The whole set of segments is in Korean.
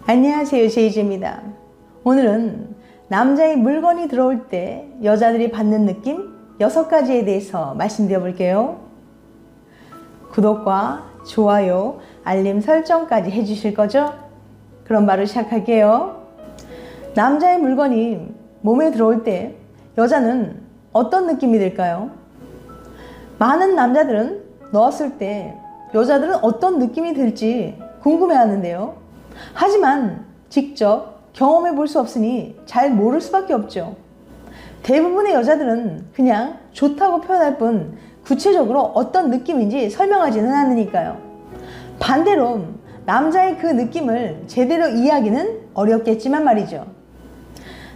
안녕하세요, 제이지입니다. 오늘은 남자의 물건이 들어올 때 여자들이 받는 느낌 6가지에 대해서 말씀드려 볼게요. 구독과 좋아요, 알림 설정까지 해주실 거죠? 그럼 바로 시작할게요. 남자의 물건이 몸에 들어올 때 여자는 어떤 느낌이 들까요? 많은 남자들은 넣었을 때 여자들은 어떤 느낌이 들지 궁금해 하는데요. 하지만 직접 경험해 볼 수 없으니 잘 모를 수밖에 없죠. 대부분의 여자들은 그냥 좋다고 표현할 뿐 구체적으로 어떤 느낌인지 설명하지는 않으니까요. 반대로 남자의 그 느낌을 제대로 이해하기는 어렵겠지만 말이죠.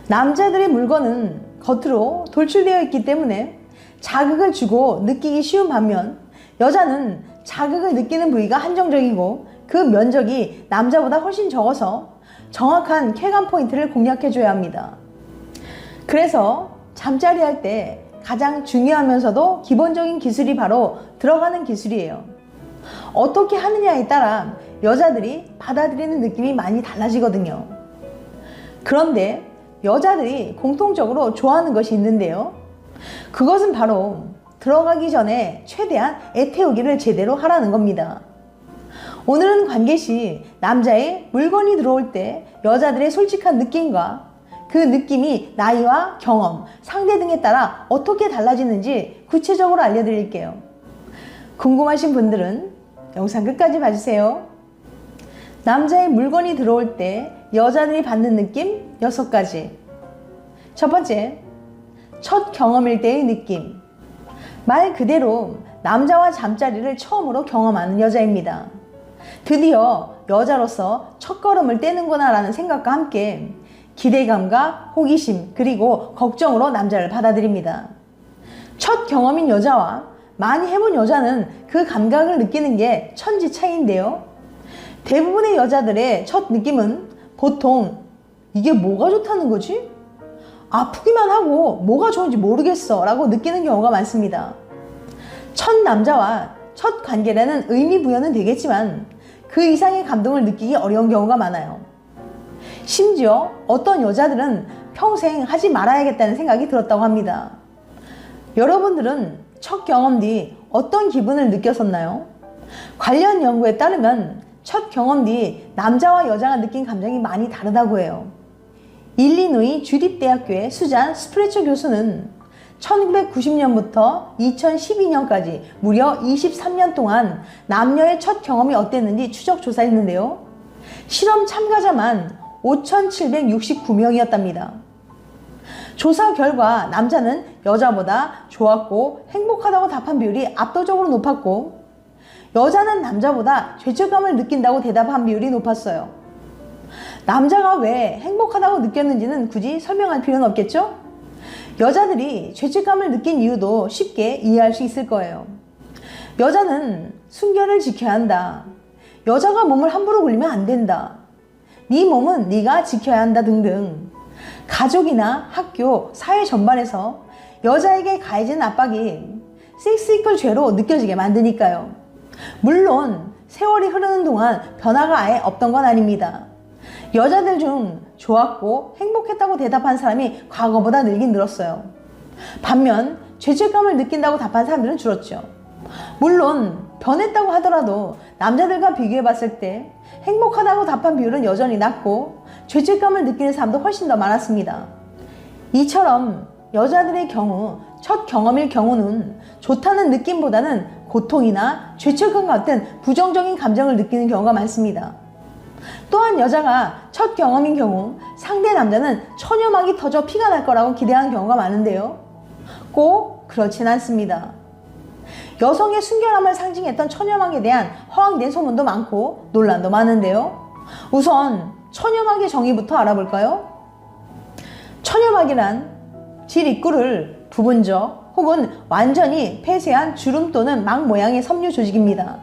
남자들의 물건은 겉으로 돌출되어 있기 때문에 자극을 주고 느끼기 쉬운 반면 여자는 자극을 느끼는 부위가 한정적이고 그 면적이 남자보다 훨씬 적어서 정확한 쾌감 포인트를 공략해 줘야 합니다. 그래서 잠자리 할 때 가장 중요하면서도 기본적인 기술이 바로 들어가는 기술이에요. 어떻게 하느냐에 따라 여자들이 받아들이는 느낌이 많이 달라지거든요. 그런데 여자들이 공통적으로 좋아하는 것이 있는데요. 그것은 바로 들어가기 전에 최대한 애태우기를 제대로 하라는 겁니다. 오늘은 관계 시 남자의 물건이 들어올 때 여자들의 솔직한 느낌과 그 느낌이 나이와 경험, 상대 등에 따라 어떻게 달라지는지 구체적으로 알려드릴게요. 궁금하신 분들은 영상 끝까지 봐주세요. 남자의 물건이 들어올 때 여자들이 받는 느낌 6가지. 첫 번째, 첫 경험일 때의 느낌. 말 그대로 남자와 잠자리를 처음으로 경험하는 여자입니다. 드디어 여자로서 첫걸음을 떼는구나 라는 생각과 함께 기대감과 호기심 그리고 걱정으로 남자를 받아들입니다. 첫 경험인 여자와 많이 해본 여자는 그 감각을 느끼는 게 천지 차이인데요. 대부분의 여자들의 첫 느낌은 보통 이게 뭐가 좋다는 거지? 아프기만 하고 뭐가 좋은지 모르겠어 라고 느끼는 경우가 많습니다. 첫 남자와 첫 관계라는 의미 부여는 되겠지만 그 이상의 감동을 느끼기 어려운 경우가 많아요. 심지어 어떤 여자들은 평생 하지 말아야겠다는 생각이 들었다고 합니다. 여러분들은 첫 경험 뒤 어떤 기분을 느꼈었나요? 관련 연구에 따르면 첫 경험 뒤 남자와 여자가 느낀 감정이 많이 다르다고 해요. 일리노이 주립대학교의 수잔 스프레처 교수는 1990년부터 2012년까지 무려 23년 동안 남녀의 첫 경험이 어땠는지 추적 조사했는데요. 실험 참가자만 5,769명이었답니다. 조사 결과 남자는 여자보다 좋았고 행복하다고 답한 비율이 압도적으로 높았고 여자는 남자보다 죄책감을 느낀다고 대답한 비율이 높았어요. 남자가 왜 행복하다고 느꼈는지는 굳이 설명할 필요는 없겠죠? 여자들이 죄책감을 느낀 이유도 쉽게 이해할 수 있을 거예요. 여자는 순결을 지켜야 한다. 여자가 몸을 함부로 굴리면 안 된다. 네 몸은 네가 지켜야 한다 등등 가족이나 학교, 사회 전반에서 여자에게 가해지는 압박이 섹스 이퀄 죄로 느껴지게 만드니까요. 물론 세월이 흐르는 동안 변화가 아예 없던 건 아닙니다. 여자들 중 좋았고 행복했다고 대답한 사람이 과거보다 늘긴 늘었어요. 반면 죄책감을 느낀다고 답한 사람들은 줄었죠. 물론 변했다고 하더라도 남자들과 비교해 봤을 때 행복하다고 답한 비율은 여전히 낮고 죄책감을 느끼는 사람도 훨씬 더 많았습니다. 이처럼 여자들의 경우 첫 경험일 경우는 좋다는 느낌보다는 고통이나 죄책감 같은 부정적인 감정을 느끼는 경우가 많습니다. 또한 여자가 첫 경험인 경우 상대 남자는 천여막이 터져 피가 날 거라고 기대하는 경우가 많은데요. 꼭 그렇진 않습니다. 여성의 순결함을 상징했던 천여막에 대한 허황된 소문도 많고 논란도 많은데요. 우선 천여막의 정의부터 알아볼까요? 천여막이란 질 입구를 부분적 혹은 완전히 폐쇄한 주름 또는 막 모양의 섬유 조직입니다.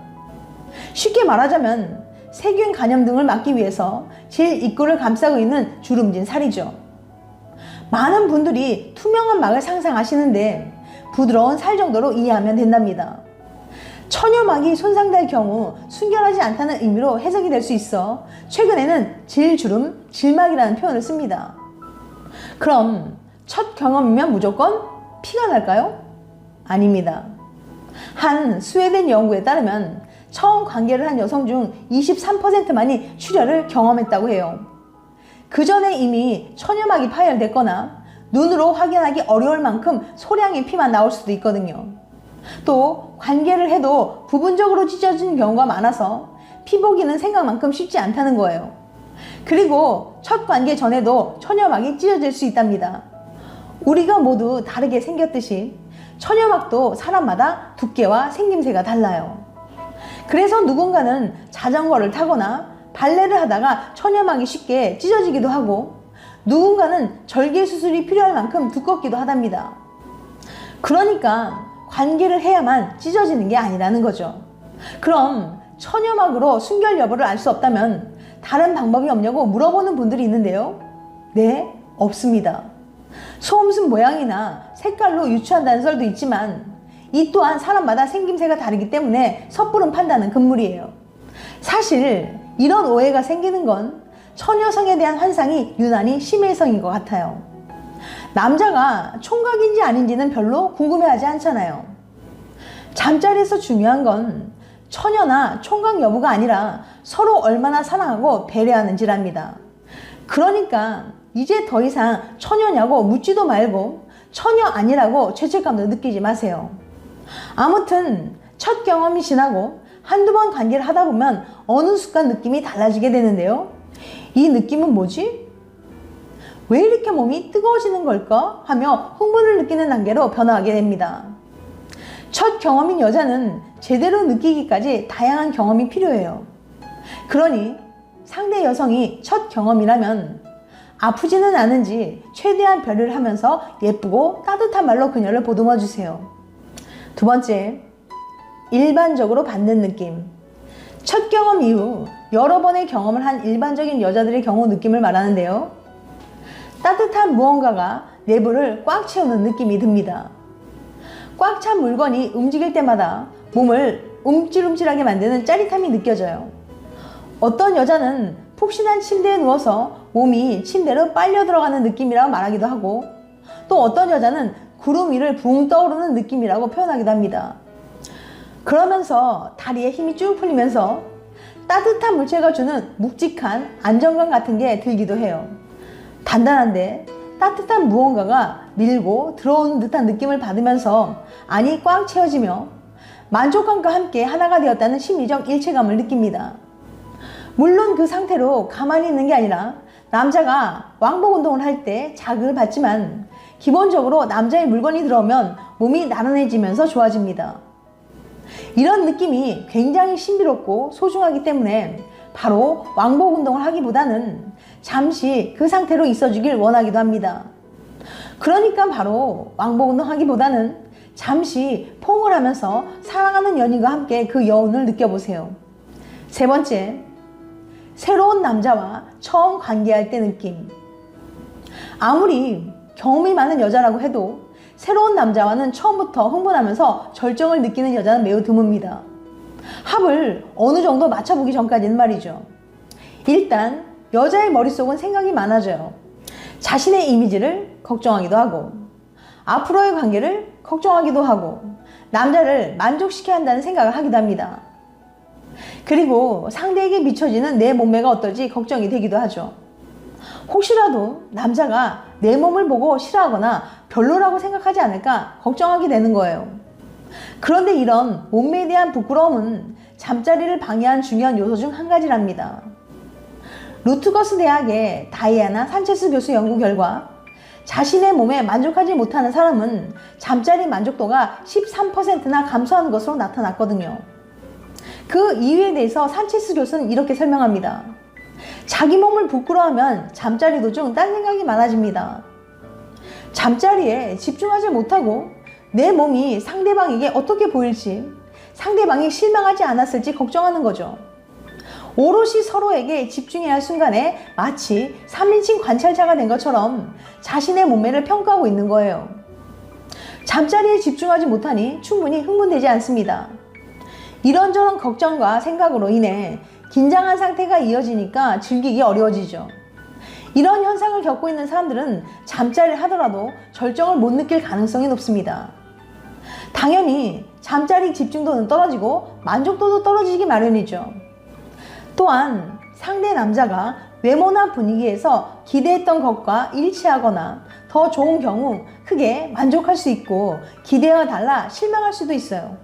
쉽게 말하자면 세균 감염 등을 막기 위해서 질 입구를 감싸고 있는 주름진 살이죠. 많은 분들이 투명한 막을 상상하시는데 부드러운 살 정도로 이해하면 된답니다. 천여막이 손상될 경우 순결하지 않다는 의미로 해석이 될 수 있어 최근에는 질주름, 질막이라는 표현을 씁니다. 그럼 첫 경험이면 무조건 피가 날까요? 아닙니다. 한 스웨덴 연구에 따르면 처음 관계를 한 여성 중 23%만이 출혈을 경험했다고 해요. 그 전에 이미 천여막이 파열됐거나 눈으로 확인하기 어려울 만큼 소량의 피만 나올 수도 있거든요. 또 관계를 해도 부분적으로 찢어지는 경우가 많아서 피 보기는 생각만큼 쉽지 않다는 거예요. 그리고 첫 관계 전에도 천여막이 찢어질 수 있답니다. 우리가 모두 다르게 생겼듯이 천여막도 사람마다 두께와 생김새가 달라요. 그래서 누군가는 자전거를 타거나 발레를 하다가 천여막이 쉽게 찢어지기도 하고 누군가는 절개 수술이 필요할 만큼 두껍기도 하답니다. 그러니까 관계를 해야만 찢어지는 게 아니라는 거죠. 그럼 천여막으로 순결 여부를 알 수 없다면 다른 방법이 없냐고 물어보는 분들이 있는데요. 네, 없습니다. 소음순 모양이나 색깔로 유추한다는 썰도 있지만 이 또한 사람마다 생김새가 다르기 때문에 섣부른 판단은 금물이에요. 사실 이런 오해가 생기는 건 처녀성에 대한 환상이 유난히 심해서인 것 같아요. 남자가 총각인지 아닌지는 별로 궁금해하지 않잖아요. 잠자리에서 중요한 건 처녀나 총각 여부가 아니라 서로 얼마나 사랑하고 배려하는지랍니다. 그러니까 이제 더 이상 처녀냐고 묻지도 말고 처녀 아니라고 죄책감도 느끼지 마세요. 아무튼 첫 경험이 지나고 한두 번 관계를 하다 보면 어느 순간 느낌이 달라지게 되는데요. 이 느낌은 뭐지? 왜 이렇게 몸이 뜨거워지는 걸까? 하며 흥분을 느끼는 단계로 변화하게 됩니다. 첫 경험인 여자는 제대로 느끼기까지 다양한 경험이 필요해요. 그러니 상대 여성이 첫 경험이라면 아프지는 않은지 최대한 배려를 하면서 예쁘고 따뜻한 말로 그녀를 보듬어 주세요. 두 번째, 일반적으로 받는 느낌. 첫 경험 이후 여러 번의 경험을 한 일반적인 여자들의 경우 느낌을 말하는데요. 따뜻한 무언가가 내부를 꽉 채우는 느낌이 듭니다. 꽉 찬 물건이 움직일 때마다 몸을 움찔움찔하게 만드는 짜릿함이 느껴져요. 어떤 여자는 푹신한 침대에 누워서 몸이 침대로 빨려 들어가는 느낌이라고 말하기도 하고 또 어떤 여자는 구름 위를 붕 떠오르는 느낌이라고 표현하기도 합니다. 그러면서 다리에 힘이 쭉 풀리면서 따뜻한 물체가 주는 묵직한 안정감 같은 게 들기도 해요. 단단한데 따뜻한 무언가가 밀고 들어오는 듯한 느낌을 받으면서 안이 꽉 채워지며 만족감과 함께 하나가 되었다는 심리적 일체감을 느낍니다. 물론 그 상태로 가만히 있는 게 아니라 남자가 왕복 운동을 할 때 자극을 받지만 기본적으로 남자의 물건이 들어오면 몸이 나른해지면서 좋아집니다. 이런 느낌이 굉장히 신비롭고 소중하기 때문에 바로 왕복 운동을 하기보다는 잠시 그 상태로 있어주길 원하기도 합니다. 그러니까 바로 왕복 운동하기보다는 잠시 포옹을 하면서 사랑하는 연인과 함께 그 여운을 느껴보세요. 세 번째, 새로운 남자와 처음 관계할 때 느낌. 아무리 경험이 많은 여자라고 해도 새로운 남자와는 처음부터 흥분하면서 절정을 느끼는 여자는 매우 드뭅니다. 합을 어느 정도 맞춰보기 전까지는 말이죠. 일단 여자의 머릿속은 생각이 많아져요. 자신의 이미지를 걱정하기도 하고 앞으로의 관계를 걱정하기도 하고 남자를 만족시켜야 한다는 생각을 하기도 합니다. 그리고 상대에게 미쳐지는 내 몸매가 어떨지 걱정이 되기도 하죠. 혹시라도 남자가 내 몸을 보고 싫어하거나 별로라고 생각하지 않을까 걱정하게 되는 거예요. 그런데 이런 몸매에 대한 부끄러움은 잠자리를 방해한 중요한 요소 중 한 가지랍니다. 루트거스 대학의 다이아나 산체스 교수 연구 결과 자신의 몸에 만족하지 못하는 사람은 잠자리 만족도가 13%나 감소하는 것으로 나타났거든요. 그 이유에 대해서 산체스 교수는 이렇게 설명합니다. 자기 몸을 부끄러워하면 잠자리 도중 딴 생각이 많아집니다. 잠자리에 집중하지 못하고 내 몸이 상대방에게 어떻게 보일지, 상대방이 실망하지 않았을지 걱정하는 거죠. 오롯이 서로에게 집중해야 할 순간에 마치 3인칭 관찰자가 된 것처럼 자신의 몸매를 평가하고 있는 거예요. 잠자리에 집중하지 못하니 충분히 흥분되지 않습니다. 이런저런 걱정과 생각으로 인해 긴장한 상태가 이어지니까 즐기기 어려워지죠. 이런 현상을 겪고 있는 사람들은 잠자리를 하더라도 절정을 못 느낄 가능성이 높습니다. 당연히 잠자리 집중도는 떨어지고 만족도도 떨어지기 마련이죠. 또한 상대 남자가 외모나 분위기에서 기대했던 것과 일치하거나 더 좋은 경우 크게 만족할 수 있고 기대와 달라 실망할 수도 있어요.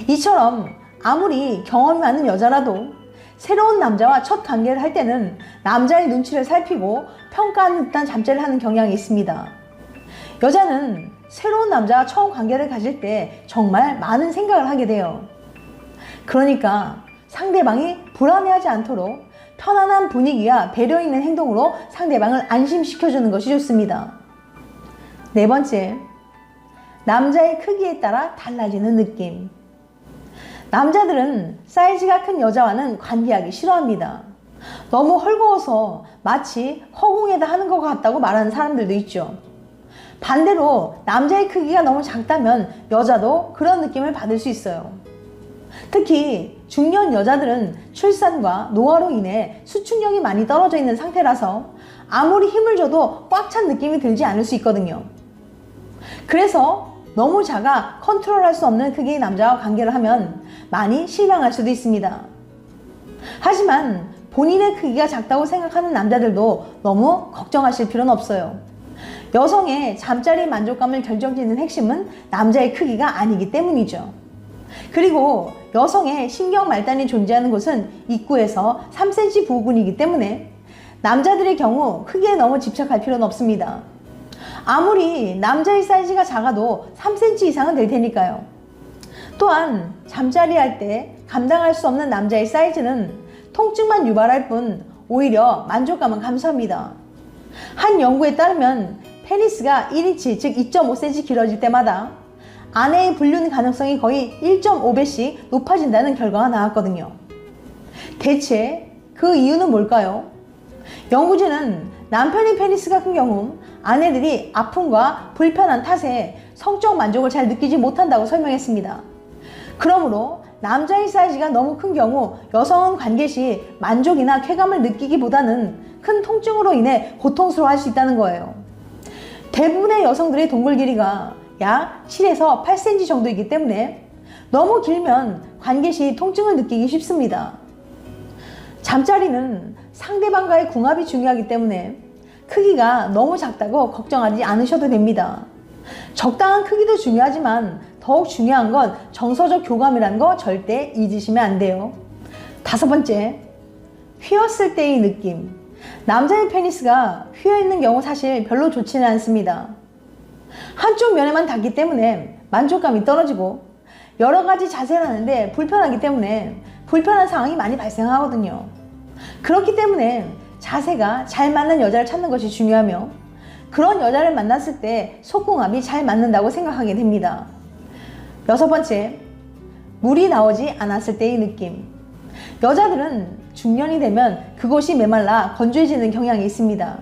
이처럼 아무리 경험이 많은 여자라도 새로운 남자와 첫 관계를 할 때는 남자의 눈치를 살피고 평가하는 듯한 잠자리를 하는 경향이 있습니다. 여자는 새로운 남자와 처음 관계를 가질 때 정말 많은 생각을 하게 돼요. 그러니까 상대방이 불안해하지 않도록 편안한 분위기와 배려 있는 행동으로 상대방을 안심시켜주는 것이 좋습니다. 네 번째, 남자의 크기에 따라 달라지는 느낌. 남자들은 사이즈가 큰 여자와는 관계하기 싫어합니다. 너무 헐거워서 마치 허공에다 하는 것 같다고 말하는 사람들도 있죠. 반대로 남자의 크기가 너무 작다면 여자도 그런 느낌을 받을 수 있어요. 특히 중년 여자들은 출산과 노화로 인해 수축력이 많이 떨어져 있는 상태라서 아무리 힘을 줘도 꽉 찬 느낌이 들지 않을 수 있거든요. 그래서 너무 작아 컨트롤할 수 없는 크기의 남자와 관계를 하면 많이 실망할 수도 있습니다. 하지만 본인의 크기가 작다고 생각하는 남자들도 너무 걱정하실 필요는 없어요. 여성의 잠자리 만족감을 결정짓는 핵심은 남자의 크기가 아니기 때문이죠. 그리고 여성의 신경 말단이 존재하는 곳은 입구에서 3cm 부근이기 때문에 남자들의 경우 크기에 너무 집착할 필요는 없습니다. 아무리 남자의 사이즈가 작아도 3cm 이상은 될 테니까요. 또한 잠자리 할 때 감당할 수 없는 남자의 사이즈는 통증만 유발할 뿐 오히려 만족감은 감소합니다. 한 연구에 따르면 페니스가 1인치 즉 2.5cm 길어질 때마다 아내의 불륜 가능성이 거의 1.5배씩 높아진다는 결과가 나왔거든요. 대체 그 이유는 뭘까요? 연구진은 남편의 페니스가 큰 경우 아내들이 아픔과 불편한 탓에 성적 만족을 잘 느끼지 못한다고 설명했습니다. 그러므로 남자의 사이즈가 너무 큰 경우 여성은 관계 시 만족이나 쾌감을 느끼기보다는 큰 통증으로 인해 고통스러워할 수 있다는 거예요. 대부분의 여성들의 동굴 길이가 약 7에서 8cm 정도이기 때문에 너무 길면 관계 시 통증을 느끼기 쉽습니다. 잠자리는 상대방과의 궁합이 중요하기 때문에 크기가 너무 작다고 걱정하지 않으셔도 됩니다. 적당한 크기도 중요하지만 더욱 중요한 건 정서적 교감이라는 거 절대 잊으시면 안 돼요. 다섯 번째, 휘었을 때의 느낌. 남자의 페니스가 휘어있는 경우 사실 별로 좋지는 않습니다. 한쪽 면에만 닿기 때문에 만족감이 떨어지고 여러 가지 자세를 하는데 불편하기 때문에 불편한 상황이 많이 발생하거든요. 그렇기 때문에 자세가 잘 맞는 여자를 찾는 것이 중요하며 그런 여자를 만났을 때 속궁합이 잘 맞는다고 생각하게 됩니다. 여섯 번째, 물이 나오지 않았을 때의 느낌. 여자들은 중년이 되면 그곳이 메말라 건조해지는 경향이 있습니다.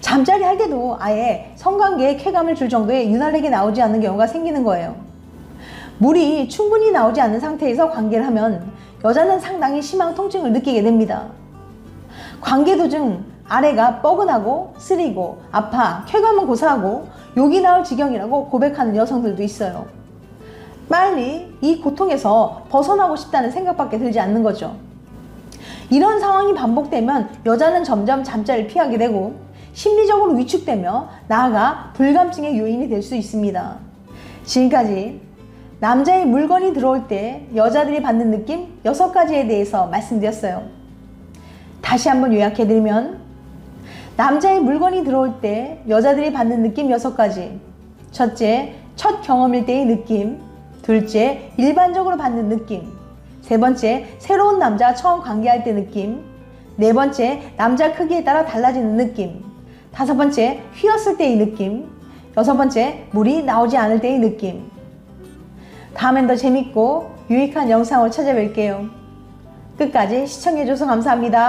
잠자리 할 때도 아예 성관계에 쾌감을 줄 정도의 유난하게 나오지 않는 경우가 생기는 거예요. 물이 충분히 나오지 않는 상태에서 관계를 하면 여자는 상당히 심한 통증을 느끼게 됩니다. 관계 도중 아래가 뻐근하고 쓰리고 아파 쾌감은 고사하고 욕이 나올 지경이라고 고백하는 여성들도 있어요. 빨리 이 고통에서 벗어나고 싶다는 생각밖에 들지 않는 거죠. 이런 상황이 반복되면 여자는 점점 잠자리를 피하게 되고 심리적으로 위축되며 나아가 불감증의 요인이 될 수 있습니다. 지금까지 남자의 물건이 들어올 때 여자들이 받는 느낌 6가지에 대해서 말씀드렸어요. 다시 한번 요약해드리면 남자의 물건이 들어올 때 여자들이 받는 느낌 6가지. 첫째, 첫 경험일 때의 느낌. 둘째, 일반적으로 받는 느낌. 세 번째, 새로운 남자와 처음 관계할 때 느낌. 네 번째, 남자 크기에 따라 달라지는 느낌. 다섯 번째, 휘었을 때의 느낌. 여섯 번째, 물이 나오지 않을 때의 느낌. 다음엔 더 재밌고 유익한 영상으로 찾아뵐게요. 끝까지 시청해줘서 감사합니다.